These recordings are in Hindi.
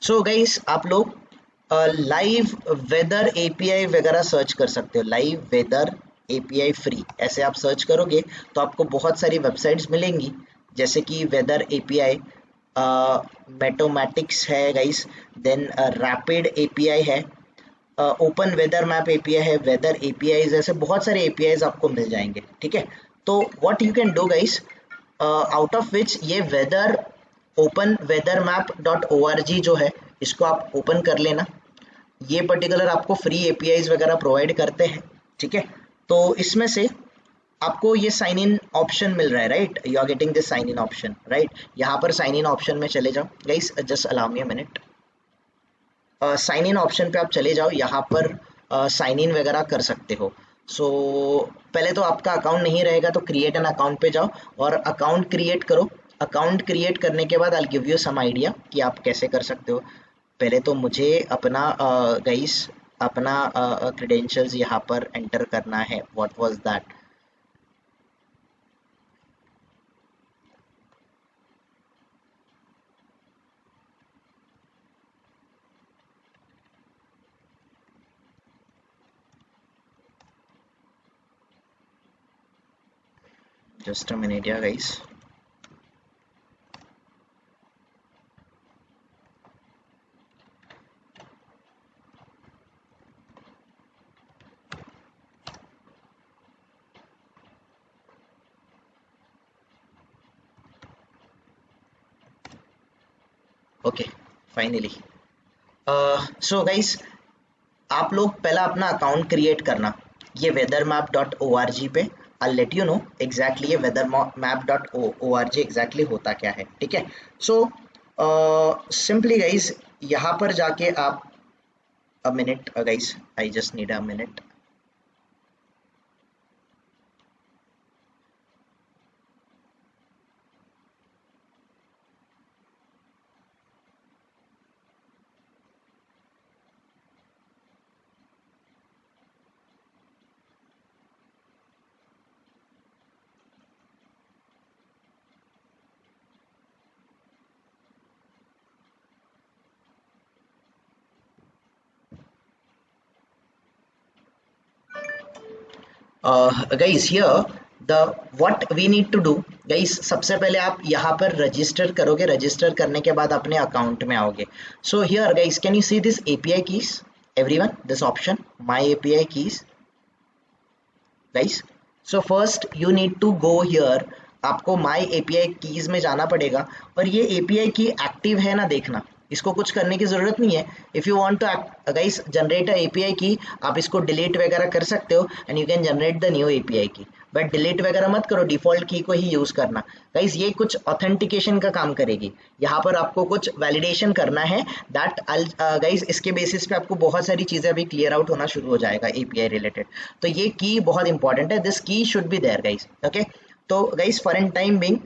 सो गाइस आप लोग लाइव वेदर एपीआई वगैरह सर्च कर सकते हो, लाइव वेदर एपीआई फ्री ऐसे आप सर्च करोगे तो आपको बहुत सारी वेबसाइट्स मिलेंगी, जैसे कि वेदर एपीआई, मैटोमैटिक्स है गाइस, देन रैपिड एपीआई है, ओपन वेदर मैप एपीआई है, वेदर एपीआई जैसे बहुत सारे एपीआईज आपको मिल जाएंगे। ठीक है, तो what you can do guys, out of which ये weather open weather map dot O R G जो है इसको आप ओपन कर लेना। ये पर्टिकुलर आपको फ्री एपीआईज वगैरह प्रोवाइड करते हैं। ठीक है, तो इसमें से आपको ये साइन इन ऑप्शन मिल रहा है, right, you are getting this sign in option, right. यहाँ पर साइन इन ऑप्शन में चले जाओ guys, just allow me a minute. Sign in option पे आप चले जाओ, यहाँ पर साइन इन वगैरह कर सकते हो। सो पहले तो आपका अकाउंट नहीं रहेगा तो क्रिएट एन अकाउंट पे जाओ और अकाउंट क्रिएट करो। अकाउंट क्रिएट करने के बाद I will give you some idea कि आप कैसे कर सकते हो। पहले तो मुझे अपना गाइस अपना क्रेडेंशियल्स यहाँ पर एंटर करना है। What was that? Just a minute या guys. Okay, finally. So guys आप लोग पहला अपना अकाउंट क्रिएट करना, ये weather map dot O R G पे। I let you know exactly ये weather map dot O R G exactly होता क्या है। ठीक है, सो सिंपली गाइज यहाँ पर जाके आप, a minute guys, I just need a minute. Guys here the what we need to do guys, सबसे पहले आप यहाँ पर रजिस्टर करोगे, रजिस्टर करने के बाद अपने अकाउंट में आओगे। So here guys can you see this API keys, everyone, this option my API keys guys. So first you need to go here, आपको माय एपीआई कीज में जाना पड़ेगा और ये एपीआई की एक्टिव है ना देखना, इसको कुछ करने की जरूरत नहीं है। If you want to guys generate a API key, आप इसको डिलीट वगैरह कर सकते हो and you can generate the new API key, but delete वगैरह मत करो, डिफॉल्ट की को ही यूज करना। गाइस ये कुछ ऑथेंटिकेशन का काम करेगी, यहाँ पर आपको कुछ वैलिडेशन करना है दैट गाइस, इसके बेसिस पे आपको बहुत सारी चीजें अभी क्लियर आउट होना शुरू हो जाएगा एपीआई रिलेटेड। तो ये की बहुत इंपॉर्टेंट है, this key should be there guys. Okay, तो guys for an time being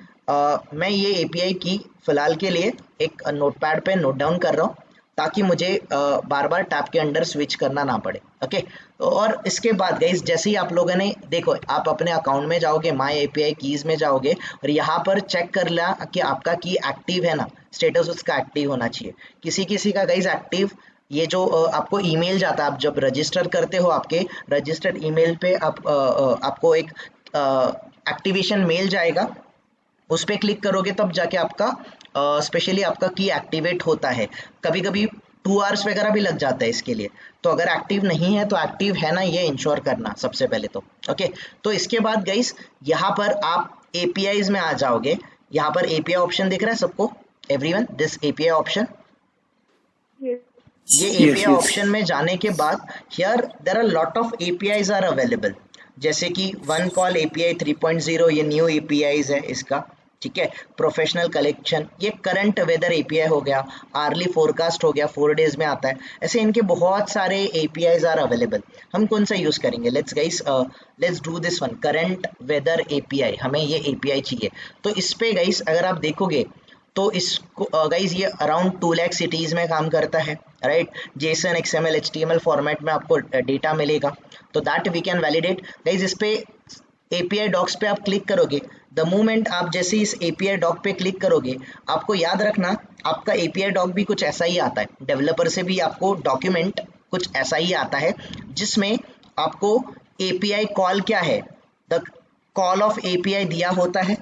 मैं ये एपीआई की फिलहाल के लिए एक नोटपैड पे नोट डाउन कर रहा हूँ ताकि मुझे बार बार टैब के अंडर स्विच करना ना पड़े। ओके, और इसके बाद गाइस जैसे ही आप लोगों ने देखो, आप अपने अकाउंट में जाओगे, माय एपीआई कीज में जाओगे और यहाँ पर चेक कर लिया कि आपका की एक्टिव है ना, स्टेटस उसका एक्टिव होना चाहिए। किसी किसी का गाइस एक्टिव, ये जो आपको ईमेल जाता है, आप जब रजिस्टर करते हो आपके रजिस्टर्ड ईमेल पे आपको एक एक्टिवेशन मेल जाएगा, उस पर क्लिक करोगे तब जाके आपका स्पेशली आपका की एक्टिवेट होता है। कभी कभी 2 आवर्स वगैरह भी लग जाता है इसके लिए, तो अगर एक्टिव नहीं है तो एक्टिव है ना ये इंश्योर करना सबसे पहले तो। ओके, तो इसके बाद गाइस यहाँ पर आप एपीआईज में आ जाओगे, यहाँ पर एपीआई ऑप्शन दिख रहा है सबको, everyone, this API option. Yes. ये Yes, एपीआई yes. ऑप्शन में जाने के बाद here there are lot of APIs are available, जैसे कि वन कॉल एपीआई 3.0, ये न्यू एपीआईज है इसका। ठीक है, प्रोफेशनल कलेक्शन, ये करंट वेदर एपीआई हो गया, आर्ली फोरकास्ट हो गया, 4 डेज में आता है, ऐसे इनके बहुत सारे एपीआईज आर अवेलेबल। हम कौन सा यूज करेंगे, let's guys let's do this one, current weather API, हमें ये एपीआई चाहिए। तो इस पे गाइस अगर आप देखोगे तो इसको गाइज ये अराउंड 2 लाख सिटीज में काम करता है, right. JSON XML HTML format में आपको डेटा मिलेगा, तो that we can validate guys. इस पे एपीआई डॉक्स पे आप क्लिक करोगे, द मोमेंट आप जैसे इस API डॉक पे क्लिक करोगे, आपको याद रखना आपका API डॉक भी कुछ ऐसा ही आता है, डेवलपर से भी आपको डॉक्यूमेंट कुछ ऐसा ही आता है, जिसमें आपको API कॉल क्या है, द कॉल ऑफ API दिया होता है,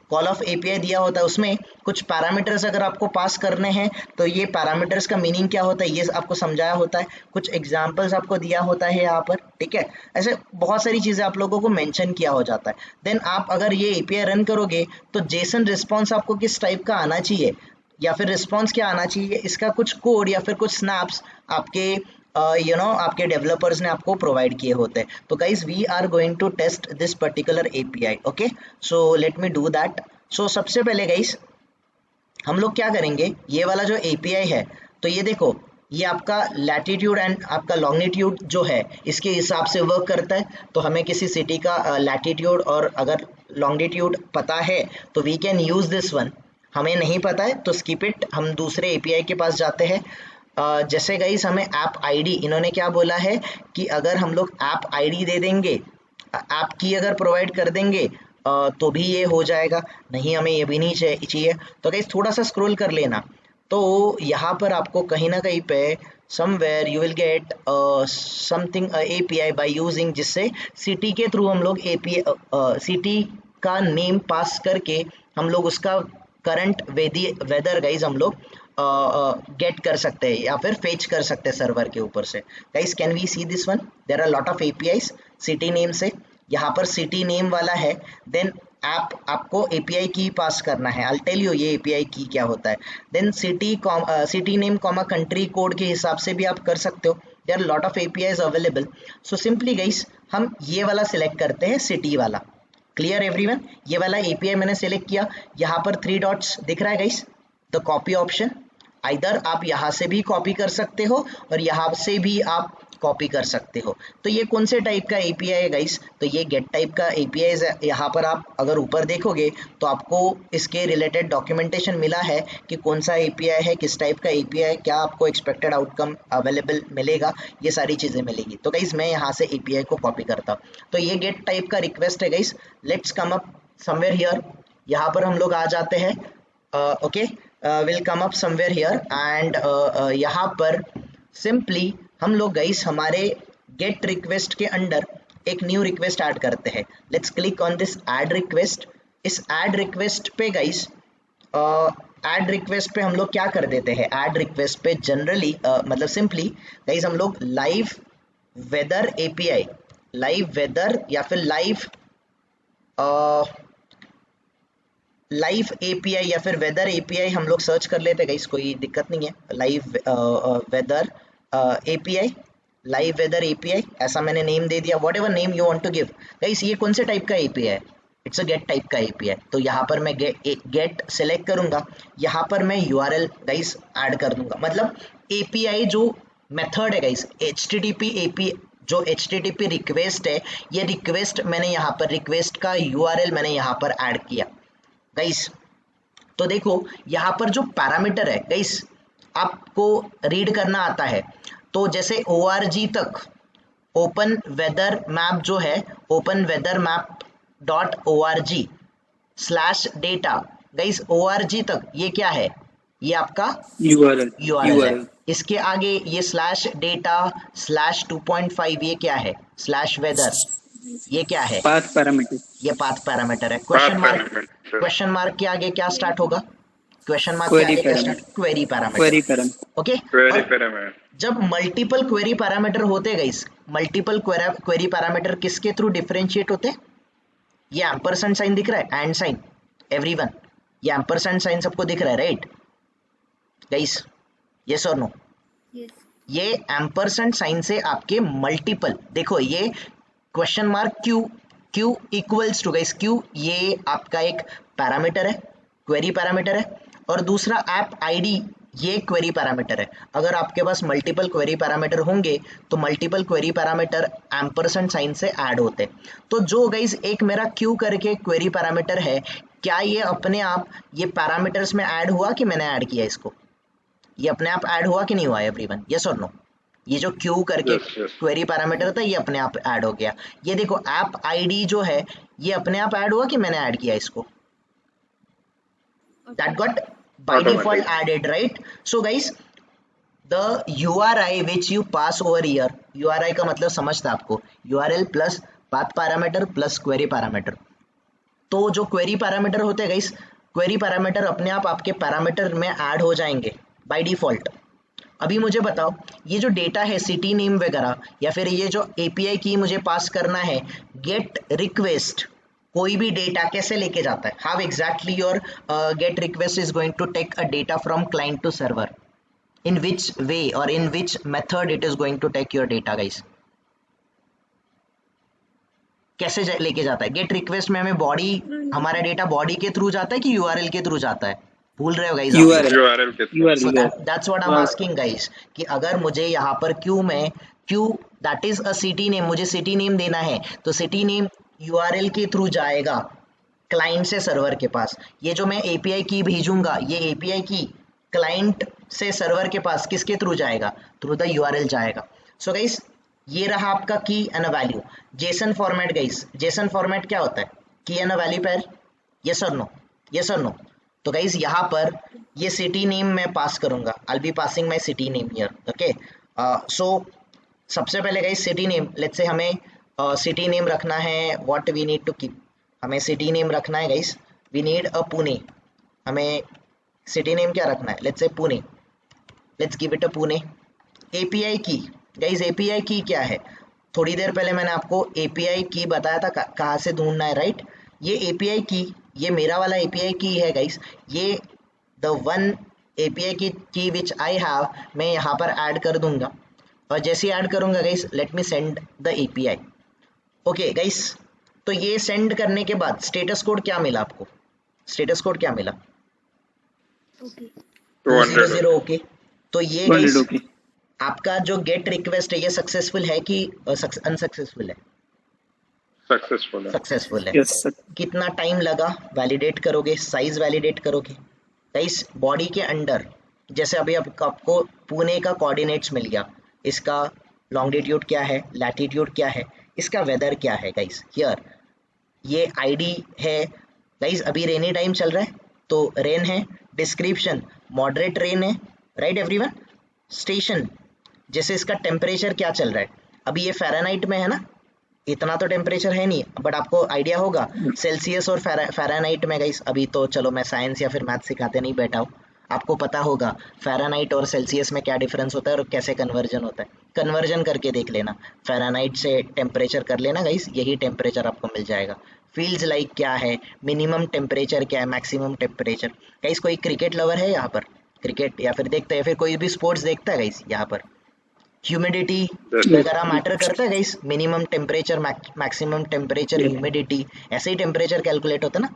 कॉल ऑफ API दिया होता है, उसमें कुछ पैरामीटर्स अगर आपको पास करने हैं तो ये पैरामीटर्स का मीनिंग क्या होता है ये आपको समझाया होता है, कुछ एग्जांपल्स आपको दिया होता है यहाँ पर, ठीक है। ऐसे बहुत सारी चीज़ें आप लोगों को मेंशन किया हो जाता है। देन आप अगर ये API रन करोगे तो जेसन रिस्पॉन्स आपको किस टाइप का आना चाहिए या फिर रिस्पॉन्स क्या आना चाहिए, इसका कुछ कोड या फिर कुछ स्नैप्स आपके आपके डेवलपर्स ने आपको प्रोवाइड किए होते हैं। तो guys we are going to test this particular API, okay, so let me do that. So सबसे पहले गाइज हम लोग क्या करेंगे, ये वाला जो API है, तो ये देखो ये आपका लैटिट्यूड एंड आपका लॉन्गिट्यूड जो है इसके हिसाब से वर्क करता है। तो हमें किसी सिटी का लैटिट्यूड और अगर लॉन्गिट्यूड पता है तो we can use this one, हमें नहीं पता है तो स्किप इट, हम दूसरे API के पास जाते हैं। जैसे गाइस हमें ऐप आईडी इन्होंने क्या बोला है कि अगर हम लोग ऐप आईडी दे देंगे, ऐप की अगर प्रोवाइड कर देंगे तो भी ये हो जाएगा, नहीं हमें ये भी नहीं चाहिए। तो गाइस थोड़ा सा स्क्रॉल कर लेना, तो यहाँ पर आपको कहीं ना कहीं पे somewhere you will get something API by using, जिससे सिटी के थ्रू हम लोग API सिटी का नेम पास करके हम लोग उसका करंट वेदर गाइज हम लोग गेट कर सकते हैं या फिर फेच कर सकते हैं सर्वर के ऊपर से। Guys can we see this one, there are lot of APIs city name से, यहाँ पर सिटी नेम वाला है, देन ऐप आपको API की पास करना है, आई टेल यू ये API की क्या होता है, then city name comma country code के हिसाब से भी आप कर सकते हो, there are lot of APIs available. So simply guys हम ये वाला सिलेक्ट करते हैं सिटी वाला, क्लियर एवरीवन, ये वाला API मैंने सेलेक्ट किया, यहाँ पर 3 डॉट्स दिख रहा है guys, the copy option, either आप यहाँ से भी कॉपी कर सकते हो और यहाँ से भी आप कॉपी कर सकते हो। तो ये कौन से टाइप का API है गाइस, तो ये गेट टाइप का API है। यहाँ पर आप अगर ऊपर देखोगे तो आपको इसके रिलेटेड डॉक्यूमेंटेशन मिला है कि कौन सा API है, किस टाइप का API है, क्या आपको एक्सपेक्टेड आउटकम अवेलेबल मिलेगा, ये सारी चीज़ें मिलेगी। तो गाइस मैं यहाँ से API को कॉपी करता हूँ, तो ये गेट टाइप का रिक्वेस्ट है guys, let's come up somewhere here, यहाँ पर हम लोग आ जाते हैं, okay will come up somewhere here and यहाँ पर सिंपली हम लोग गाइस हमारे गेट रिक्वेस्ट के अंडर एक न्यू रिक्वेस्ट ऐड करते हैं। Let's click on this add request. इस ऐड रिक्वेस्ट पे गाइस ऐड रिक्वेस्ट पे हम लोग क्या कर देते हैं, ऐड रिक्वेस्ट पे जनरली मतलब सिंपली गाइस हम लोग live weather API, live weather या फिर लाइव API या फिर वेदर API हम लोग सर्च कर लेते हैं गाइस, कोई दिक्कत नहीं है। Live weather API, live weather API ऐसा मैंने नेम दे दिया, whatever name you want to give. Guys ये कौन से टाइप का API है, इट्स अ गेट टाइप का API, तो यहाँ पर मैं गेट सेलेक्ट करूंगा, यहाँ पर मैं URL गाइस ऐड कर दूंगा, मतलब API जो मेथड है गाइस HTTP API जो HTTP रिक्वेस्ट है, ये रिक्वेस्ट मैंने यहाँ पर रिक्वेस्ट का URL मैंने यहाँ पर ऐड किया गाइस। तो देखो यहाँ पर जो पैरामीटर है गाइस आपको रीड करना आता है, तो जैसे ORG तक ओपन वेदर मैप जो है open weather map .org/data guys, ORG तक ये क्या है, ये आपका URL है। इसके आगे ये /data/2.5 ये क्या है, /weather ये क्या है, पाथ पैरामीटर, ये पाथ पैरामीटर है। क्वेश्चन मार्क के आगे क्या स्टार्ट होगा, क्वेश्चन मार्क के आगे क्या स्टार्ट, क्वेरी पैरामीटर, ओके। जब मल्टीपल क्वेरी पैरामीटर होते गए, मल्टीपल क्वेरी पैरामीटर किसके थ्रू डिफरेंशिएट होते हैं, ये एम्परसेंड साइन दिख रहा है, एंड साइन एवरीवन, ये एम्परसेंड साइन सबको दिख रहा है राइट गाइस, यस और नो, ये एम्परसेंड साइन से आपके मल्टीपल, देखो ये question mark Q equals to guys, Q ये आपका एक पैरामीटर है, क्वेरी पैरामीटर है, और दूसरा ऐप आईडी ये क्वेरी पैरामीटर है। अगर आपके पास मल्टीपल क्वेरी पैरामीटर होंगे तो multiple query parameter ampersand sign से ऐड होते। तो जो गाइस एक मेरा क्यू करके क्वेरी पैरामीटर है, क्या ये अपने आप ये पैरामीटर्स में ऐड हुआ कि मैंने ऐड किया इसको, ये अपने आप ऐड हुआ कि नहीं हुआ एवरीवन, यस और नो, ये जो क्यू करके Yes, yes. क्वेरी पैरामीटर था ये अपने आप ऐड हो गया। ये देखो ऐप आईडी जो है ये अपने आप ऐड हुआ कि मैंने ऐड किया इसको? That got by default Automatic. added, right? So guys, the URI which you pass over here, URI का मतलब समझता आपको, URL plus path parameter plus query parameter. तो जो क्वेरी पैरामीटर होते हैं गाइस, क्वेरी पैरामीटर अपने आप आपके पैरामीटर में ऐड हो जाएंगे बाय डिफॉल्ट। अभी मुझे बताओ ये जो डेटा है सिटी नेम वगैरह या फिर ये जो एपीआई की मुझे पास करना है, गेट रिक्वेस्ट कोई भी डेटा कैसे लेके जाता है? How exactly your get request is going to take a data from client to server, in which way और in which method it is going to take your data guys? कैसे लेके जाता है? गेट रिक्वेस्ट में हमें बॉडी, हमारा डेटा बॉडी के थ्रू जाता है कि यूआरएल के थ्रू जाता है? भूल रहे हो गाइस? URL के through. So that's what I'm asking guys, कि अगर मुझे यहाँ पर क्यू में Q that is a city name, मुझे सिटी नेम देना है तो सिटी नेम यूआरएल के थ्रू जाएगा क्लाइंट से सर्वर के पास। ये जो मैं एपीआई की भेजूंगा ये एपीआई की क्लाइंट से सर्वर के पास किसके थ्रू जाएगा? थ्रू द यूआरएल जाएगा। सो गाइस ये रहा आपका key and value. JSON format guys, JSON format क्या होता है? Key and value pair, yes और नो? यस और नो? तो गाइज यहाँ पर ये सिटी नेम मैं पास करूंगा, I be passing my city name here, okay. So सबसे पहले guys city name, let's say हमें सिटी नेम रखना है, what we need to keep, हमें सिटी नेम रखना है guys, we need a Pune. हमें सिटी नेम क्या रखना है? Let's say Pune, let's give it a Pune. API key guys, API key क्या है? थोड़ी देर पहले मैंने आपको एपीआई की बताया था कहाँ से ढूंढना है, राइट? ये एपीआई की, ये मेरा वाला एपीआई की है गाइस, ये द वन एपीआई की विच आई हैव मैं यहाँ पर ऐड कर दूंगा। और जैसे ही ऐड करूंगा guys, let me send the API. Okay guys, तो ये सेंड करने के बाद स्टेटस कोड क्या मिला आपको? स्टेटस कोड क्या मिला? Okay. 200. ओके। तो ये 200 गाइस okay. आपका जो गेट रिक्वेस्ट है ये सक्सेसफुल है कि अनसक्सेसफुल है? Successful है. सक्सेसफुल है। Yes sir. कितना टाइम लगा? वैलिडेट करोगे, साइज वैलिडेट करोगे गाइस बॉडी के अंडर। जैसे अभी आपको पुणे का कोऑर्डिनेट्स मिल गया, इसका लॉन्गिट्यूड क्या है, लैटिट्यूड क्या है, इसका वेदर क्या है गाइस। हियर ये आईडी है गाइस, अभी रेनी टाइम चल रहा है तो रेन है। डिस्क्रिप्शन मॉडरेट रेन है, राइट एवरीवन। स्टेशन जैसे इसका टेम्परेचर क्या चल रहा है, अभी ये फ़ारेनहाइट में है ना, इतना तो टेम्परेचर है नहीं, बट आपको आइडिया होगा सेल्सियस और फ़ारेनहाइट में गाइस। अभी तो चलो मैं साइंस या फिर मैथ सिखाते नहीं बैठा हूँ, आपको पता होगा फ़ारेनहाइट और सेल्सियस में क्या डिफरेंस होता है और कैसे कन्वर्जन होता है। कन्वर्जन करके देख लेना, फ़ारेनहाइट से टेम्परेचर कर लेना गाइस, यही टेम्परेचर आपको मिल जाएगा। फील्ड्स लाइक क्या है, मिनिमम टेम्परेचर क्या है, मैक्सिमम टेम्परेचर। गाइस कोई क्रिकेट लवर है यहाँ पर? क्रिकेट या फिर देखते हैं, फिर कोई भी स्पोर्ट्स देखता है गाइस यहाँ पर? ह्यूमिडिटी वगैरह मैटर करता है guys, minimum temperature, maximum temperature, humidity, ऐसे ही टेम्परेचर कैलकुलेट होता है ना।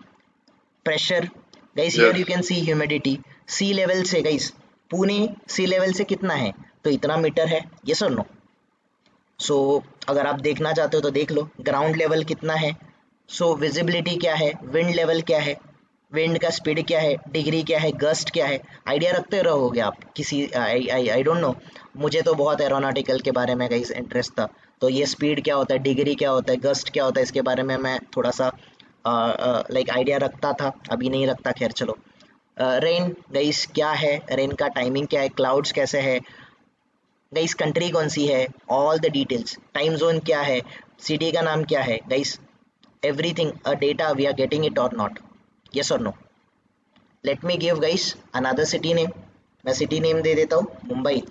Pressure guys, here you can see humidity. Sea level से गाइस, पुणे सी लेवल से कितना है, तो इतना मीटर है, यस और नो? सो अगर आप देखना चाहते हो तो देख लो। ग्राउंड लेवल कितना है, सो विजिबिलिटी क्या है, विंड लेवल क्या है, विंड का स्पीड क्या है, डिग्री क्या है, गस्ट क्या है, आइडिया रखते रहोगे आप किसी। आई डोंट नो, मुझे तो बहुत एरोनॉटिकल के बारे में गाइस इंटरेस्ट था, तो ये स्पीड क्या होता है, डिग्री क्या होता है, गस्ट क्या होता है, इसके बारे में मैं थोड़ा सा लाइक आइडिया रखता था, अभी नहीं रखता, खैर चलो। रेन गाइस क्या है, रेन का टाइमिंग क्या है, क्लाउड्स कैसे है गाइस, कंट्री कौन सी है, all the details, time zone क्या है, सिटी का नाम क्या है guys, everything a data we are getting it और नॉट, यस और no? Let me give guys another city name. मैं सिटी नेम दे देता हूँ मुंबई,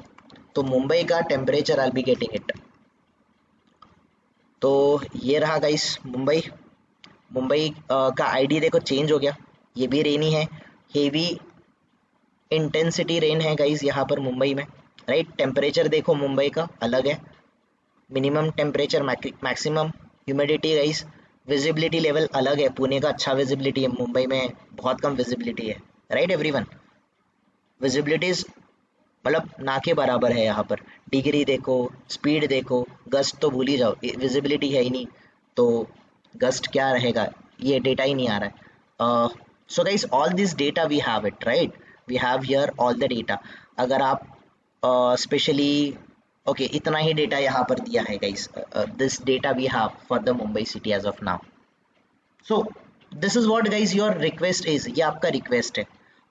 तो मुंबई का temperature I be getting it. तो ये रहा गाइस मुंबई। मुंबई का आईडी देखो चेंज हो गया, ये भी रेनी है, हेवी इंटेंसिटी रेन है गाइस यहाँ पर मुंबई में, राइट। टेम्परेचर देखो मुंबई का अलग है, minimum temperature, maximum humidity guys, visibility level अलग है, पुणे का अच्छा विजिबिलिटी है, मुंबई में बहुत कम विजिबिलिटी है, राइट एवरीवन। विजिबिलिटीज मतलब ना के बराबर है यहाँ पर। डिग्री देखो, स्पीड देखो, गस्ट तो भूल ही जाओ, विजिबिलिटी है ही नहीं तो गस्ट क्या रहेगा, ये डेटा ही नहीं आ रहा है। So guys all this data we have it, right, we have here all the data. अगर आप स्पेशली ओके, इतना ही डेटा यहाँ पर दिया है guys. This data we have for the Mumbai city as of now. So this is what guys your request is. ये आपका रिक्वेस्ट है.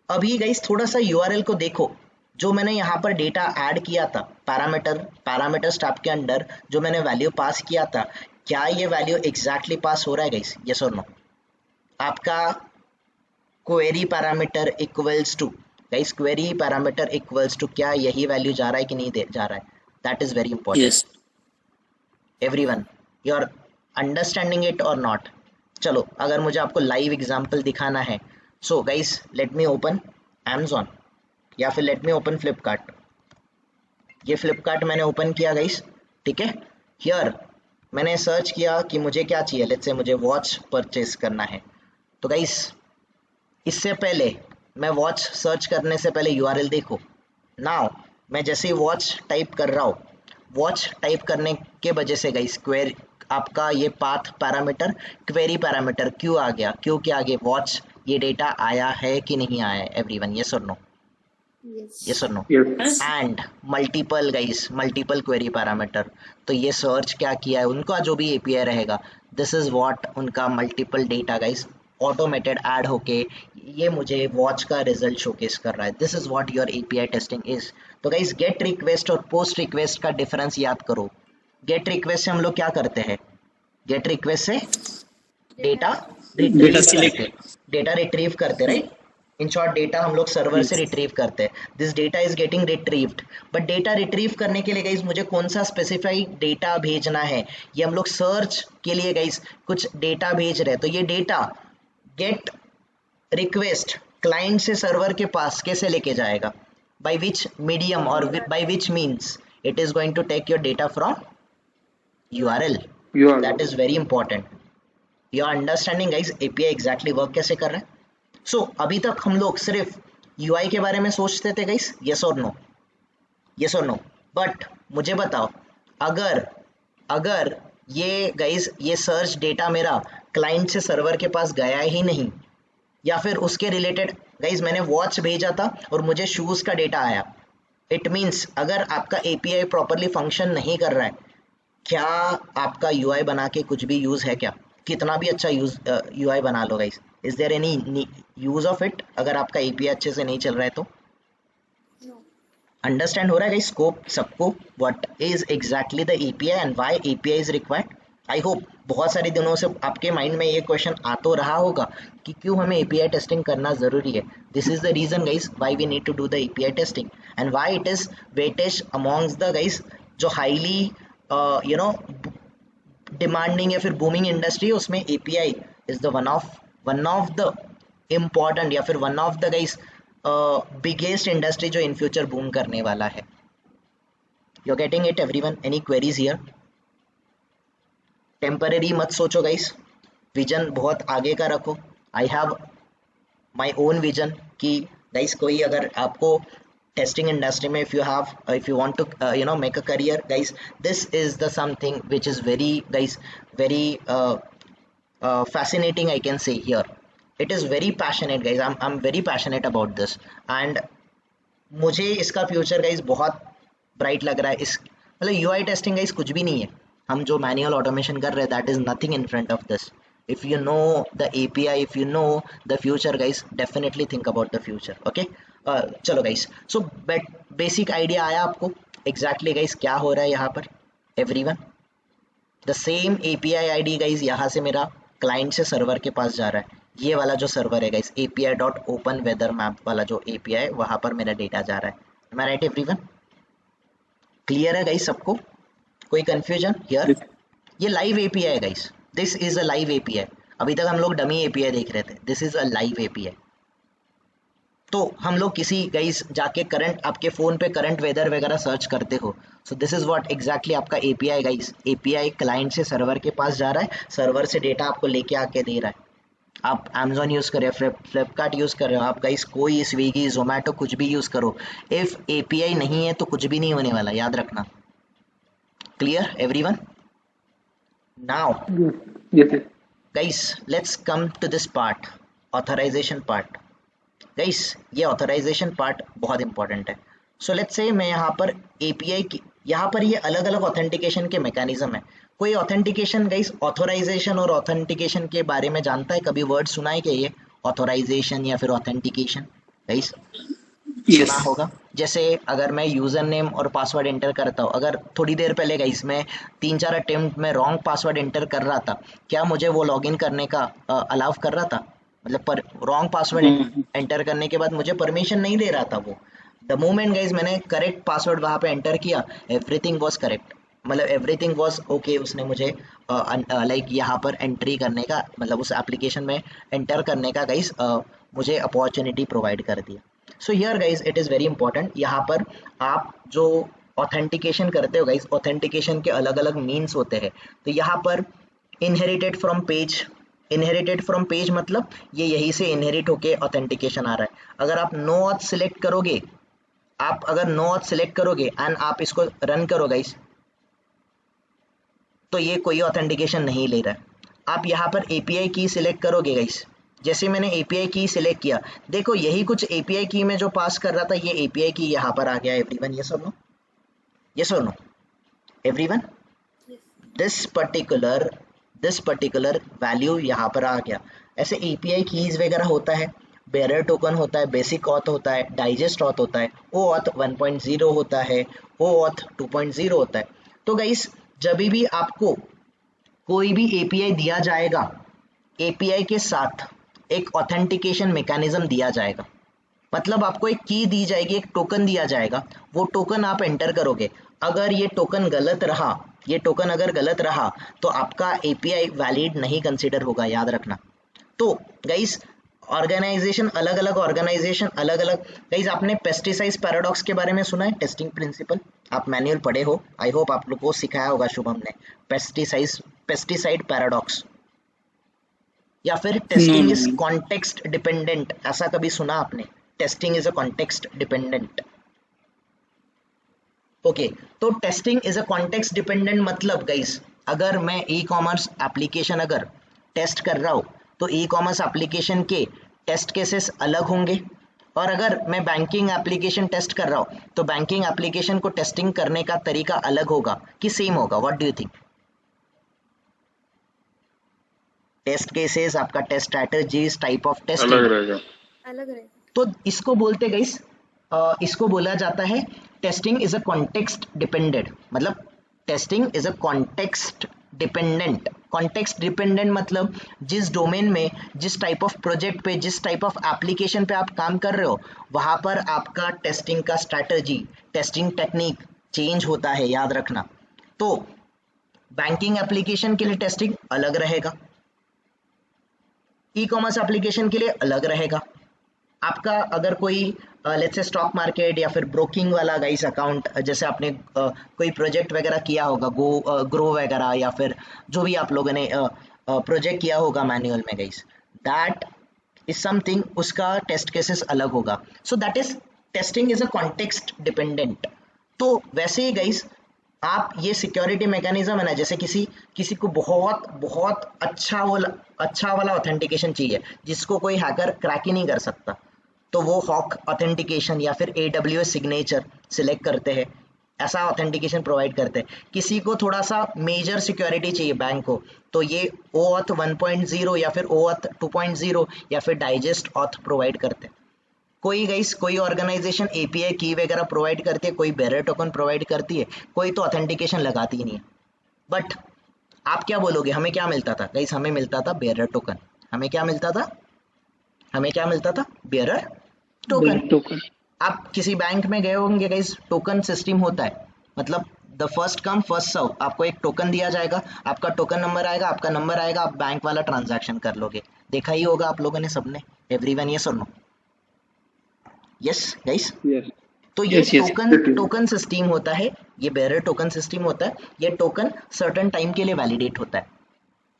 अभी गाइस थोड़ा सा यूआरएल को देखो. जो मैंने यहाँ पर डेटा ऐड किया था, पैरामीटर स्टैप के अंडर जो मैंने वैल्यू पास किया था, क्या ये वैल्यू एग्जैक्टली पास हो रहा है गाइस? यस और नो? आपका query parameter equals to, guys query parameter equals to, क्या यही वैल्यू जा रहा है कि नहीं जा रहा है? That is very important. Yes. Everyone, you are understanding it और नॉट? चलो, अगर मुझे आपको लाइव एग्जांपल दिखाना है, so guys let me open Amazon या फिर लेट मी ओपन फ्लिपकार्ट. ये फ्लिपकार्ट मैंने ओपन किया गाइस, ठीक है. हियर मैंने सर्च किया कि मुझे क्या चाहिए. लेट्स से मुझे वॉच परचेस करना है. तो गाइस इससे पहले मैं वॉच सर्च करने से पहले यूआरएल देखो. नाउ मैं जैसे ही वॉच टाइप कर रहा हूँ, वॉच टाइप करने के वजह से गाइस क्वेरी आपका ये पाथ पैरामीटर क्वेरी पैरामीटर क्यों आ गया? क्योंकि आगे वॉच ये डेटा आया है कि नहीं आया है? एवरीवन, यस और नो? Yes. यस और no? Yes. And multiple guys, multiple query parameter. तो ये सर्च क्या किया है उनका जो भी एपीआई रहेगा, दिस इज व्हाट उनका multiple data guys automated add होके ये मुझे वॉच का रिजल्ट शोकेस कर रहा है. This is what your API testing is. तो गाइस गेट रिक्वेस्ट और पोस्ट रिक्वेस्ट का डिफरेंस याद करो. गेट रिक्वेस्ट से हम लोग क्या करते हैं? गेट रिक्वेस्ट से डेटा रिट्रीव करते, राइट? इन शॉर्ट डेटा हम लोग सर्वर से रिट्रीव करते हैं. This data is getting retrieved. But data retrieve करने के लिए गाइस मुझे कौन सा स्पेसिफाइड डेटा भेजना है? ये हम लोग सर्च के लिए गाइस कुछ डेटा भेज रहे हैं. तो ये डेटा गेट रिक्वेस्ट क्लाइंट से सर्वर के पास कैसे लेके जाएगा? बाय विच मीडियम और by which means it is going to take your data from URL. That is very important. You are understanding guys API exactly work कैसे कर रहा है? So अभी तक हम लोग सिर्फ UI के बारे में सोचते थे guys, yes or no? Yes or no? But मुझे बताओ, अगर ये गाइस ये सर्च डेटा मेरा क्लाइंट से सर्वर के पास गया ही नहीं, या फिर उसके रिलेटेड गाइस मैंने वॉच भेजा था और मुझे शूज का डेटा आया, इट मीन्स अगर आपका एपीआई प्रॉपरली फंक्शन नहीं कर रहा है, क्या आपका यूआई बना के कुछ भी यूज है? क्या कितना भी अच्छा यूआई बना लो guys, is there any use of it अगर आपका एपीआई अच्छे से नहीं चल रहा है तो? No. अंडरस्टैंड हो रहा है गाइस स्कोप सबको? What is exactly the API and why API is required? I hope बहुत सारे दिनों से आपके माइंड में ये क्वेश्चन आ तो रहा होगा कि क्यों हमें एपीआई टेस्टिंग करना जरूरी है. This is the reason guys why we need to do the API testing and why it is weightage amongst the guys जो हाईली यू नो डिमांडिंग या फिर बूमिंग इंडस्ट्री, उसमें API is the one of the important या फिर one of the guys biggest industry जो इन फ्यूचर बूम करने वाला है. You are getting it everyone? Any queries here? Temporary मत सोचो गाइस, विजन बहुत आगे का रखो. I have my own vision कि गाइस कोई अगर आपको टेस्टिंग इंडस्ट्री में if you want to you know make a career guys, this is the something which is very guys very fascinating I can say here. It is very passionate guys. I'm very passionate about this and मुझे इसका फ्यूचर गाइस बहुत ब्राइट लग रहा है. इस मतलब यूआई टेस्टिंग गाइस कुछ भी नहीं है. हम जो मैनुअल ऑटोमेशन कर रहे हैं that is nothing in front of this. If you know the API, if you know the future guys, definitely think about the future. Okay चलो गाइस, सो बेसिक आइडिया आया आपको एग्जैक्टली गाइस क्या हो रहा है यहाँ पर? Everyone the same API ID guys यहाँ से मेरा क्लाइंट से सर्वर के पास जा रहा है. ये वाला जो सर्वर है गाइस api.openweathermap वाला जो एपीआई, वहां पर मेरा डेटा जा रहा है. एम आई राइट एवरीवन? क्लियर है गाइस सबको? कोई कंफ्यूजन हियर? ये लाइव एपीआई है guys. This is a live API. अभी तक हम लोग डमी एपीआई देख रहे थे. This is a live API. तो हम लोग किसी गाइस जाके करंट आपके फोन पे करंट वेदर वगैरह सर्च करते हो, सो दिस इज व्हाट एग्जैक्टली आपका एपीआई गाइस. एपीआई क्लाइंट से सर्वर के पास जा रहा है, सर्वर से डेटा आपको लेके आके दे रहा है. आप Amazon यूज कर रहे हो, फ्लिपकार्ट यूज कर रहे हो, आप गाइस कोई स्विगी जोमेटो कुछ भी यूज करो, इफ एपीआई नहीं है तो कुछ भी नहीं होने वाला, याद रखना. Clear everyone? Now Yes. Guys let's come to this part, authorization part. Guys ये ऑथराइजेशन पार्ट बहुत इंपॉर्टेंट है. सो लेट्स से मैं यहाँ पर एपीआई की, यहाँ पर ये अलग अलग ऑथेंटिकेशन के मैकेनिज्म है। कोई ऑथेंटिकेशन गाइस ऑथोराइजेशन और ऑथेंटिकेशन के बारे में जानता है? कभी वर्ड सुना है क्या ये ऑथोराइजेशन या फिर ऑथेंटिकेशन गाइस? सुना होगा। जैसे अगर मैं यूजर नेम और पासवर्ड एंटर करता हूँ, अगर थोड़ी देर पहले गाइस मैं 3-4 अटेम्प्ट में रॉन्ग पासवर्ड एंटर कर रहा था, क्या मुझे वो लॉगिन करने का अलाउ कर रहा था? मतलब पर रॉन्ग पासवर्ड एंटर करने के बाद मुझे परमिशन नहीं दे रहा था वो। द मोमेंट गाइस मैंने करेक्ट पासवर्ड वहां पे एंटर किया, एवरीथिंग वाज करेक्ट, मतलब एवरीथिंग वाज ओके। उसने मुझे लाइक यहाँ पर एंट्री करने का, मतलब उस एप्लीकेशन में एंटर करने का गाइस मुझे अपॉर्चुनिटी प्रोवाइड कर दिया। सो here guys it is very important, यहाँ पर आप जो ऑथेंटिकेशन करते हो गाइस, ऑथेंटिकेशन के अलग अलग मीन्स होते हैं। तो यहाँ पर inherited from page, inherited from page मतलब ये यहीं से इनहेरिट होके ऑथेंटिकेशन आ रहा है। अगर आप नो ऑथ सिलेक्ट करोगे, आप अगर नो ऑथ सिलेक्ट करोगे एंड आप इसको रन करो गाइस, तो ये कोई ऑथेंटिकेशन नहीं ले रहा है। आप यहाँ पर एपीआई की सिलेक्ट करोगे गाइस, जैसे मैंने एपीआई की सिलेक्ट किया, देखो यही कुछ एपीआई की में जो पास कर रहा था, ये एपीआई की यहाँ पर आ गया। एवरीवन ये सुनो, ये सुनो एवरीवन, दिस पर्टिकुलर वैल्यू यहाँ पर आ गया। ऐसे एपीआई कीज वगैरह होता है, बेरर टोकन होता है, बेसिक ऑथ होता है, डाइजेस्ट ऑथ होता है, ओ ऑथ 1.0 होता है, ओ ऑथ 2.0 होता है। तो गाइस जब भी आपको कोई भी एपीआई दिया जाएगा, एपीआई के साथ एक ऑथेंटिकेशन मैकेनिज्म दिया जाएगा, मतलब आपको एक की दी जाएगी, एक टोकन दिया जाएगा, वो टोकन आप एंटर करोगे। अगर ये टोकन गलत रहा, ये टोकन अगर गलत रहा तो आपका एपीआई वैलिड नहीं कंसीडर होगा, याद रखना। तो गाइस ऑर्गेनाइजेशन अलग अलग, ऑर्गेनाइजेशन अलग अलग। गाइस आपने पेस्टिसाइड पैराडॉक्स के बारे में सुना है? टेस्टिंग प्रिंसिपल, आप मैनुअल पढ़े हो, आई होप आप लोग को सिखाया होगा शुभम ने। पेस्टिसाइड पैराडॉक्स या फिर टेस्टिंग इज कॉन्टेक्स्ट डिपेंडेंट, ऐसा कभी सुना आपने? Testing is a context dependent. Okay, तो testing is a context dependent मतलब गाइस, अगर मैं ई कॉमर्स एप्लीकेशन अगर टेस्ट कर रहा हूँ तो ई कॉमर्स एप्लीकेशन के टेस्ट केसेस अलग होंगे, और अगर मैं बैंकिंग एप्लीकेशन टेस्ट कर रहा हूँ तो बैंकिंग एप्लीकेशन को टेस्टिंग करने का तरीका अलग होगा कि सेम होगा? What do you think? Test cases, आपका test strategies, type of testing अलग रहेगा, अलग रहेगा। तो इसको बोलते गाइस, इसको बोला जाता है testing is a context dependent, मतलब testing is a context dependent. Context dependent मतलब जिस डोमेन में, जिस टाइप ऑफ प्रोजेक्ट पे, जिस टाइप ऑफ एप्लीकेशन पे आप काम कर रहे हो, वहां पर आपका टेस्टिंग का स्ट्रैटेजी, टेस्टिंग टेक्निक चेंज होता है, याद रखना। तो बैंकिंग एप्लीकेशन के लिए टेस्टिंग अलग रहेगा, ई कॉमर्स एप्लीकेशन के लिए अलग रहेगा। आपका अगर कोई लेट्स से स्टॉक मार्केट या फिर ब्रोकिंग वाला गाइस अकाउंट, जैसे आपने कोई प्रोजेक्ट वगैरह किया होगा, ग्रो वगैरह, या फिर जो भी आप लोगों ने प्रोजेक्ट किया होगा मैनुअल में गाइस, दैट इज समथिंग, उसका टेस्ट केसेस अलग होगा। So that is testing is a context dependent. तो वैसे ही गाइस आप ये सिक्योरिटी मैकेनिज्म है ना, जैसे किसी को बहुत बहुत अच्छा वाला ऑथेंटिकेशन चाहिए जिसको कोई हैकर क्रैक ही नहीं कर सकता, तो वो हॉक ऑथेंटिकेशन या फिर AWS सिग्नेचर सिलेक्ट करते हैं, ऐसा ऑथेंटिकेशन प्रोवाइड करते हैं। किसी को थोड़ा सा मेजर सिक्योरिटी चाहिए बैंक को, तो ये OAuth 1.0 या फिर OAuth 2.0 या फिर डाइजेस्ट ऑथ प्रोवाइड करते हैं। कोई गाइस, कोई ऑर्गेनाइजेशन एपीआई की वगैरह प्रोवाइड करती है, कोई बेरर टोकन प्रोवाइड करती है, कोई तो ऑथेंटिकेशन लगाती ही नहीं है। बट आप क्या बोलोगे, हमें क्या मिलता था गाइस? हमें मिलता था बेरर टोकन। हमें क्या मिलता था? हमें क्या मिलता था? Bearer token. आप किसी बैंक में गए होंगे गाइस, टोकन सिस्टम होता है, मतलब the first come first serve, आपको एक टोकन दिया जाएगा, आपका टोकन नंबर आएगा, आपका नंबर आएगा, आप बैंक वाला ट्रांजैक्शन कर लोगे। देखा ही होगा आप लोगों ने सबने, एवरीवन, यस और नो? यस गाइस, तो ये टोकन सिस्टम होता है, ये बेरर टोकन सिस्टम होता है। ये टोकन सर्टेन टाइम के लिए वैलिडेट होता है,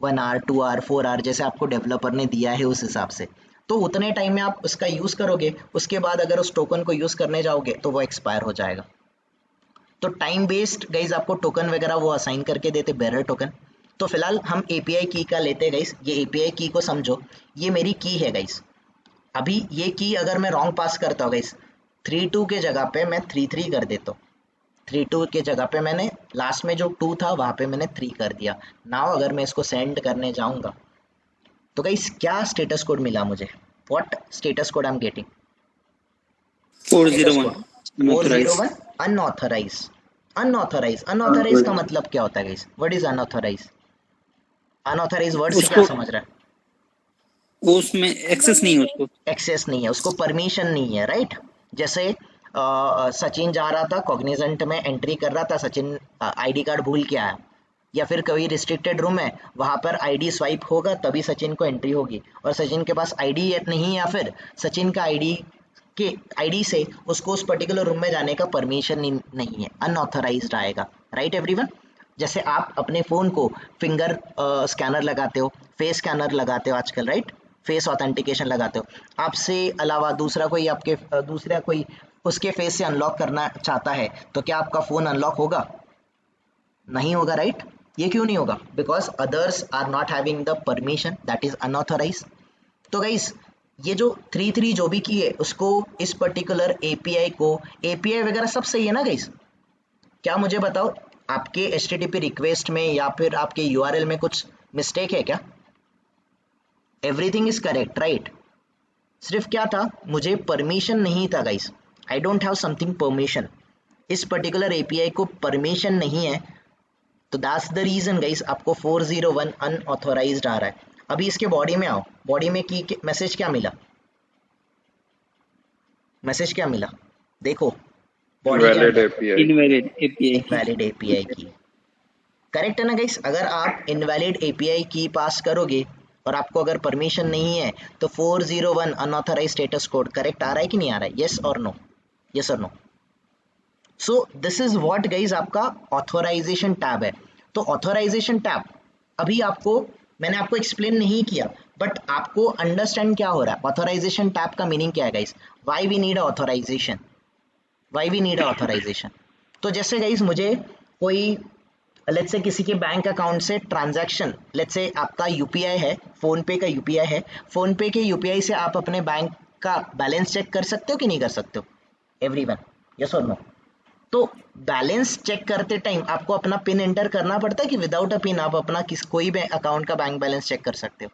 1 आवर 2 आवर 4 आवर, जैसे आपको डेवलपर ने दिया है उस हिसाब से। तो उतने टाइम में आप उसका यूज करोगे, उसके बाद अगर उस टोकन को यूज करने जाओगे तो वो एक्सपायर हो जाएगा। तो टाइम बेस्ड गाइज आपको टोकन वगैरह वो असाइन करके देते, बेरर टोकन। तो फिलहाल हम एपीआई की का लेते हैं गाइज। ये एपीआई की को समझो, ये मेरी की है गाइज। अभी ये की अगर मैं रॉन्ग पास करता हूँ गाइस, 3 2 के जगह पे मैं 3 3 कर देता हूँ। 3 2 के जगह पे मैंने लास्ट में जो 2 था वहां पे मैंने 3 कर दिया। नाउ अगर मैं इसको सेंड करने जाऊंगा तो गाइस क्या स्टेटस कोड मिला मुझे? What status code I am getting? Status 401 code unauthorized. 401 unauthorized. Unauthorized का मतलब क्या होता है guys? What is unauthorized? Unauthorized word से क्या उसको समझ रहा है? वो उसमें एक्सेस नहीं है उसको। एक्सेस नहीं है, उसको परमिशन नहीं है, राइट? जैसे सचिन जा रहा था कॉग्निजेंट में, एंट्री कर रहा था, सचिन आईडी कार्ड भूल के आया, या फिर कोई रिस्ट्रिक्टेड रूम है वहां पर आईडी स्वाइप होगा तभी सचिन को एंट्री होगी, और सचिन के पास आईडी नहीं, या फिर सचिन का आईडी से उसको उस पर्टिकुलर रूम में जाने का परमिशन नहीं है, अनऑथराइज्ड आएगा, राइट एवरीवन? जैसे आप अपने फोन को फिंगर स्कैनर लगाते हो, फेस स्कैनर लगाते हो आजकल, राइट? फेस ऑथेंटिकेशन लगाते हो, आपसे अलावा दूसरा कोई आपके दूसरा कोई उसके फेस से अनलॉक करना चाहता है तो क्या आपका फोन अनलॉक होगा? नहीं होगा, राइट? ये क्यों नहीं होगा? Because others are not having the permission, that is unauthorized. तो गाइस ये जो 3 3 जो भी की है उसको, इस पर्टिकुलर एपीआई को, एपीआई वगैरह सब सही है ना गाइस? क्या मुझे बताओ, आपके HTTP रिक्वेस्ट में या फिर आपके यूआरएल में कुछ मिस्टेक है क्या? Everything is correct, right? सिर्फ क्या था, मुझे परमिशन नहीं था guys, I don't have something permission, इस पर्टिकुलर एपीआई को परमिशन नहीं है, तो दैट्स द रीजन गाइस आपको 401 अनऑथोराइज्ड आ रहा है। अभी इसके बॉडी में आओ, बॉडी में की मैसेज क्या मिला? मैसेज क्या मिला देखो बॉडी के Invalid अंदर, API. इनवैलिड एपीआई की। इनवैलिड एपीआई की। करेक्ट है ना गाइस? अगर आप इनवैलिड एपीआई की पास करोगे और आपको अगर परमिशन नहीं है तो 401 अनऑथराइज स्टेटस कोड करेक्ट आ रहा है कि नहीं आ रहा है? यस और नो? यस और no? So this is what guys आपका ऑथोराइजेशन टैब है। तो ऑथोराइजेशन टैब अभी आपको मैंने आपको एक्सप्लेन नहीं किया, बट आपको अंडरस्टैंड क्या हो रहा है? ऑथोराइजेशन टैब का मीनिंग क्या है guys? Why we need authorization? Why we need authorization? तो जैसे गाइस मुझे कोई, लेट्स से किसी के बैंक अकाउंट से ट्रांजैक्शन, लेट्स से आपका यूपीआई है, फोन पे का यूपीआई है, फोन पे के यूपीआई से आप अपने बैंक का बैलेंस चेक कर सकते हो कि नहीं कर सकते हो एवरीवन? यस और नो? तो बैलेंस चेक करते टाइम आपको अपना पिन एंटर करना पड़ता है कि विदाउट अ पिन आप अपना कोई भी अकाउंट का बैंक बैलेंस चेक कर सकते हो?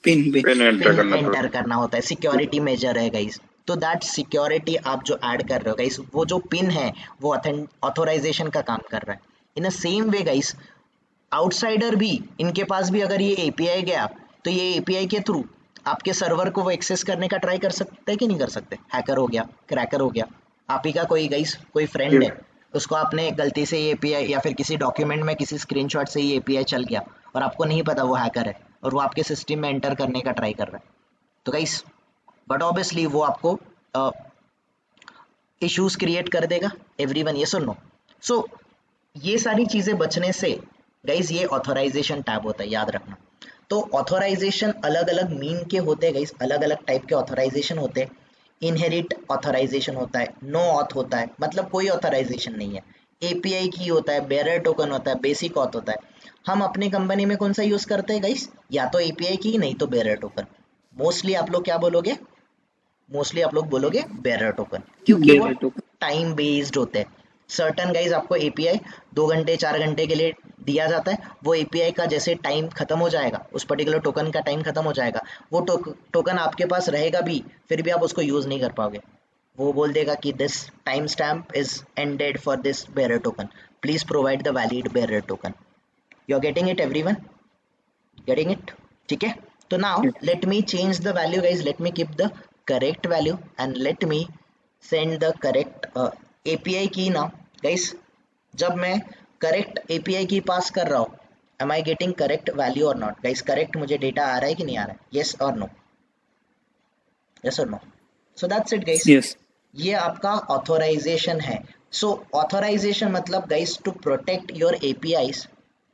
पिन Pin enter पिन करना एंटर पड़ता करना होता है, सिक्योरिटी मेजर है गाइस। तो दैट सिक्योरिटी आप जो ऐड कर रहे हो गाइस, वो जो पिन है वो ऑथोराइजेशन का काम कर रहा है। In a same way guys outsider भी, इनके पास भी अगर ये एपीआई गया तो ये एपीआई के थ्रू आपके सर्वर को वो एक्सेस करने का ट्राई कर सकते हैं कि नहीं कर सकते? हैकर हो गया, क्रैकर हो गया, आप ही का कोई गाइस कोई फ्रेंड है, उसको आपने गलती से ये एपीआई या फिर किसी डॉक्यूमेंट में किसी स्क्रीनशॉट से ये एपीआई चल गया और आपको नहीं पता वो हैकर है और वो आपके सिस्टम में एंटर करने का ट्राई कर रहा है, तो गाइस बट ऑब्वियसली वो आपको इश्यूज क्रिएट कर देगा एवरीवन। यस और नो? सो ये सारी चीजें बचने से गाइज ये ऑथोराइजेशन टैब होता है, याद रखना। तो ऑथोराइजेशन अलग अलग मीन के होते हैं गाइज, अलग अलग टाइप के ऑथोराइजेशन होते हैं। इनहेरिट ऑथोराइजेशन होता है, नो ऑथ होता है, मतलब कोई ऑथोराइजेशन नहीं है, एपीआई की होता है, बेरर टोकन होता है, बेसिक ऑथ होता है। हम अपनी कंपनी में कौन सा यूज करते हैं गाइज? या तो एपीआई की, नहीं तो बेरर टोकन। मोस्टली आप लोग क्या बोलोगे? मोस्टली आप लोग बोलोगे बेरर टोकन, क्योंकि वो बेरर टोकन। टाइम बेस्ड होते हैं। सर्टन गाइज आपको एपीआई 2 घंटे 4 घंटे के लिए दिया जाता है, वो एपीआई का जैसे टाइम खत्म हो जाएगा, उस पर्टिकुलर टोकन का टाइम खत्म हो जाएगा, वो टोकन आपके पास रहेगा भी, फिर भी आप उसको यूज नहीं कर पाओगे। वो बोल देगा कि this time stamp is ended for this bearer token, please provide the valid bearer token. You are getting it everyone? Getting it? ठीक है। तो now let me change the value guys, let me keep the correct value and let me send the correct API key. Now guys जब मैं करेक्ट एपीआई की पास कर रहा हूँ, am I getting correct value और नॉट? गाइज करेक्ट मुझे डेटा आ रहा है कि नहीं आ रहा है? यस और नो? यस और no? So that's it guys, yes. ये आपका ऑथोराइजेशन है। सो ऑथोराइजेशन मतलब guys to protect your APIs,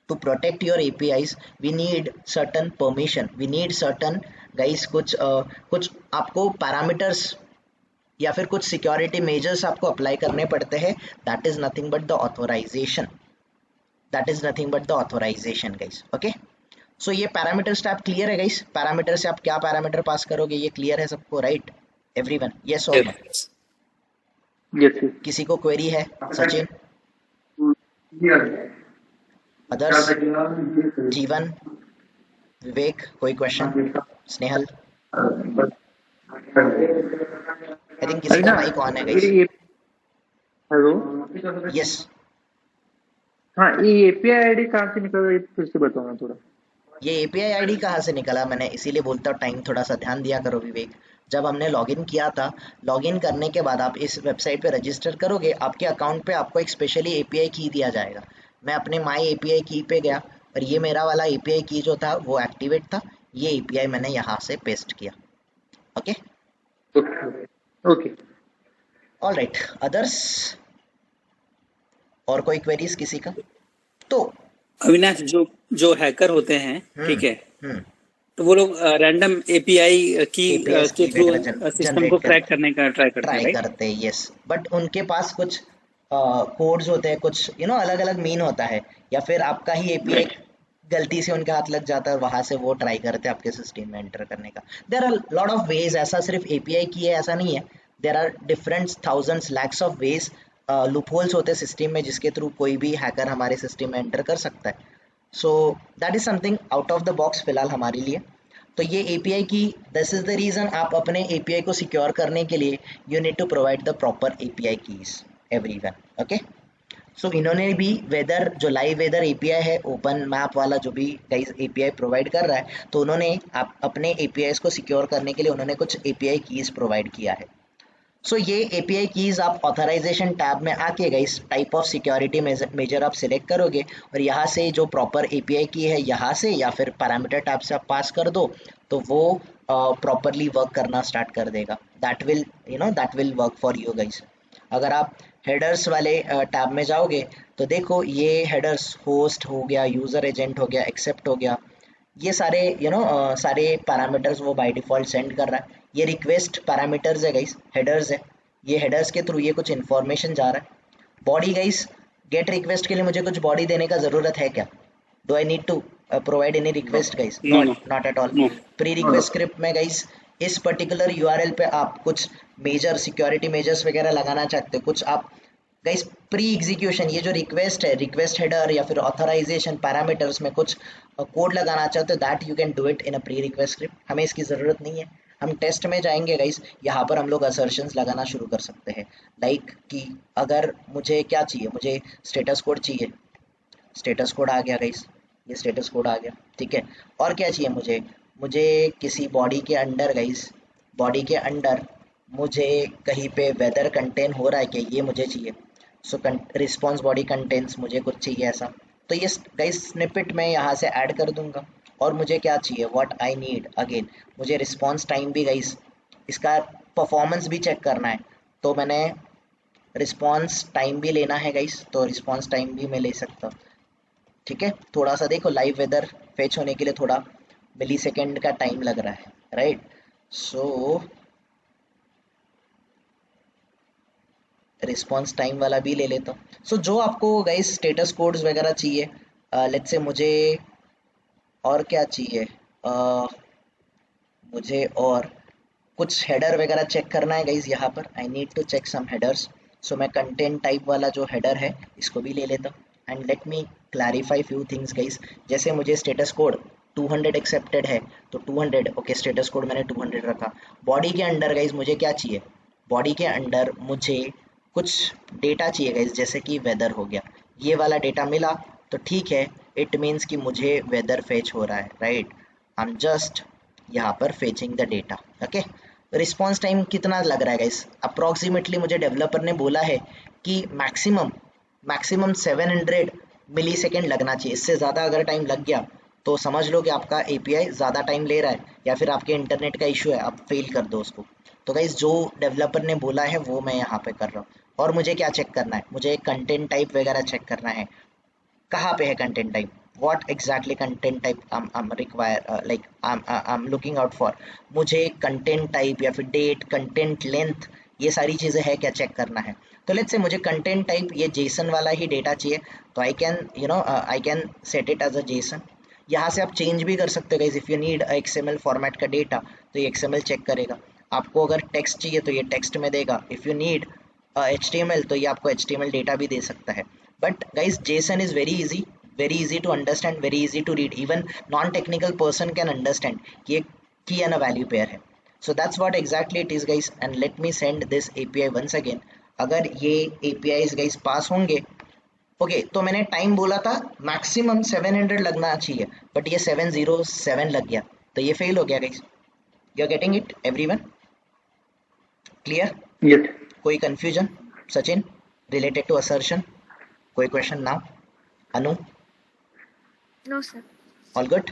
to protect your APIs we need certain permission, we need certain guys कुछ आपको पैरामीटर्स या फिर कुछ सिक्योरिटी मेजर्स आपको अप्लाई करने पड़ते हैं। That is nothing but the authorization, that is nothing but the authorization guys. Okay, so ये पैरामीटर्स टैब क्लियर है गाइस? पैरामीटर से आप क्या पैरामीटर पास करोगे ये क्लियर है सबको, राइट? एवरीवन, यस और नो? Yes. Yes, yes. किसी को क्वेरी है? सचिन, अदर्स, जीवन, विवेक, कोई क्वेश्चन? स्नेहल, आई थिंक किसी का माइक ऑन है गाइस। हेलो। यस, हाँ, ये एपीआई आईडी कहाँ से निकल रही है, फिर से बताओ ना थोड़ा। ये एपीआई आईडी कहाँ से निकला, मैंने इसीलिए बोलता हूँ टाइम थोड़ा सा ध्यान दिया करो विवेक। जब हमने लॉगिन किया था, लॉगिन करने के बाद आप इस वेबसाइट पे रजिस्टर करोगे, आपके अकाउंट पे आपको एक स्पेशली एपीआई की दिया जाएगा। मैं अपने माई एपीआई की पे गया और ये मेरा वाला एपीआई की जो था वो एक्टिवेट था। ये एपीआई मैंने यहाँ से पेस्ट किया। Okay, okay. All right, others और कोई क्वेरीज किसी का? तो अविनाश, जो जो हैकर होते हैं, ठीक है, हम्म, तो वो लोग रैंडम एपीआई की APIs के की थ्रू वगैरह सिस्टम को क्रैक करने का ट्राई करते हैं, ट्राई राइट? करते हैं, यस। बट उनके पास कुछ कोड्स होते हैं, कुछ अलग अलग मीन होता है, या फिर आपका ही एपीआई गलती से उनके हाथ लग जाता है, वहां से वो ट्राई करते हैं आपके सिस्टम में एंटर करने का। There are lot of ways, ऐसा सिर्फ एपीआई की है ऐसा नहीं है। There are different thousands lakhs of ways, loopholes होते हैं सिस्टम में, जिसके थ्रू कोई भी हैकर हमारे सिस्टम में एंटर कर सकता है। So that is something out of the box फिलहाल हमारे लिए। तो ये एपीआई की, दिस इज द रीजन, आप अपने एपीआई को सिक्योर करने के लिए you need to provide the proper API keys everyone. Okay, so इन्होंने भी वेदर, जो लाइव वेदर एपीआई है, ओपन मैप वाला जो भी गाइस एपीआई प्रोवाइड कर रहा है, तो उन्होंने आप अपने एपीआईज को सिक्योर करने के लिए उन्होंने कुछ एपीआई कीज प्रोवाइड किया है। सो ये एपीआई कीज आप ऑथराइजेशन टैब में आके guys type of security measure आप सिलेक्ट करोगे और यहाँ से जो प्रॉपर एपीआई की है यहाँ से, या फिर पैरामीटर टैब से आप पास कर दो, तो वो प्रॉपरली वर्क करना स्टार्ट कर देगा। That will that will work for you guys. अगर आप हेडर्स वाले टैब में जाओगे तो देखो, ये हेडर्स होस्ट हो गया, यूजर एजेंट हो गया, एक्सेप्ट हो गया, ये सारे सारे पैरामीटर्स वो बाय डिफॉल्ट सेंड कर रहा है। ये रिक्वेस्ट पैरामीटर्स है गाइस, हेडर्स है, ये हेडर्स के थ्रू ये कुछ इन्फॉर्मेशन जा रहा है। बॉडी गाइस, गेट रिक्वेस्ट के लिए मुझे कुछ बॉडी देने का जरूरत है क्या? Do I need to provide any request guys? No, no. Not at all. No. Pre request script में गाइस, इस पर्टिकुलर यूआरएल पे आप कुछ मेजर सिक्योरिटी मेजर्स वगैरह लगाना चाहते हो, कुछ आप गाइस प्री एग्जीक्यूशन, ये जो रिक्वेस्ट है, रिक्वेस्ट हेडर या फिर ऑथराइजेशन पैरामीटर्स में कुछ कोड लगाना चाहते हो, that you can do it in a pre request script. हमें इसकी ज़रूरत नहीं है। हम टेस्ट में जाएंगे गाइस, यहाँ पर हम लोग असर्शंस लगाना शुरू कर सकते हैं, लाइक कि अगर मुझे क्या चाहिए, मुझे स्टेटस कोड चाहिए, स्टेटस कोड आ गया गाइस, ये स्टेटस कोड आ गया, ठीक है। और क्या चाहिए मुझे? मुझे किसी बॉडी के अंडर गाइस, बॉडी के अंडर मुझे कहीं पे वेदर कंटेन हो रहा है कि ये मुझे चाहिए। सो रिस्पॉन्स बॉडी कंटेंट्स मुझे कुछ चाहिए ऐसा, तो ये गाइस स्निपेट में यहाँ से ऐड कर दूंगा। और मुझे क्या चाहिए, व्हाट आई नीड, अगेन मुझे रिस्पॉन्स टाइम भी गाइस, इसका परफॉर्मेंस भी चेक करना है, तो मैंने रिस्पॉन्स टाइम भी लेना है गाइस, तो रिस्पॉन्स टाइम भी मैं ले सकता हूँ, ठीक है। थोड़ा सा देखो, लाइव वेदर फेच होने के लिए थोड़ा मिली सेकेंड का टाइम लग रहा है, राइट। सो रिस्पॉन्स टाइम वाला भी ले लेता हूँ। सो जो आपको गाइस स्टेटस कोड्स वगैरह चाहिए, लेट्स से मुझे और क्या चाहिए, मुझे और कुछ हेडर वगैरह चेक करना है गाइस, यहाँ पर I need to check some headers. So मैं कंटेंट टाइप वाला जो हेडर है इसको भी ले लेता हूँ। And let me clarify few things guys, जैसे मुझे स्टेटस कोड 200 एक्सेप्टेड है, तो 200 ओके, स्टेटस कोड मैंने 200 रखा। बॉडी के अंडर गाइस मुझे क्या चाहिए, बॉडी के अंडर मुझे कुछ डेटा चाहिए गाइस, जैसे कि वेदर हो गया, ये वाला डेटा मिला तो ठीक है, इट मीन्स कि मुझे वेदर फेच हो रहा है, राइट। आई एम जस्ट यहाँ पर fetching the data, okay. Response time कितना लग रहा है गाइस, अप्रॉक्सीमेटली मुझे डेवलपर ने बोला है कि मैक्सिमम 700 मिली सेकेंड लगना चाहिए। इससे ज़्यादा अगर टाइम लग गया तो समझ लो कि आपका एपीआई ज़्यादा टाइम ले रहा है, या फिर आपके इंटरनेट का इशू है, आप फेल कर दो उसको। तो गाइस जो डेवलपर ने बोला है वो मैं यहाँ पे कर रहा हूँ। और मुझे क्या चेक करना है, मुझे कंटेंट टाइप वगैरह चेक करना है। कहाँ पे है content type, what exactly content type I'm require, like I'm looking out for. मुझे कंटेंट टाइप या फिर डेट, कंटेंट लेंथ, ये सारी चीज़ें है क्या चेक करना है। तो लेट्स से मुझे कंटेंट टाइप ये जेसन वाला ही डेटा चाहिए, तो I can set it as a JSON. यहाँ से आप चेंज भी कर सकते हो guys, if you need XML format का डेटा तो ये एक्सएमएल चेक करेगा। आपको अगर टेक्स्ट चाहिए तो ये टेक्स्ट में देगा, इफ़ यू नीड HTML तो ये आपको HTML डेटा भी दे सकता है. But guys JSON is very easy to understand, very easy to read. Even non-technical person can understand कि एक key and a value pair है. So that's what exactly it is guys, and let me send this API once again. अगर ये APIs guys पास होंगे, ओके तो मैंने टाइम बोला था मैक्सिमम 700 लगना चाहिए, बट ये 707 लग गया, तो ये फेल हो गया guys. You are getting it everyone? Clear? Yes. कोई confusion Sachin related to assertion? कोई question now? Anu? No, sir. All good?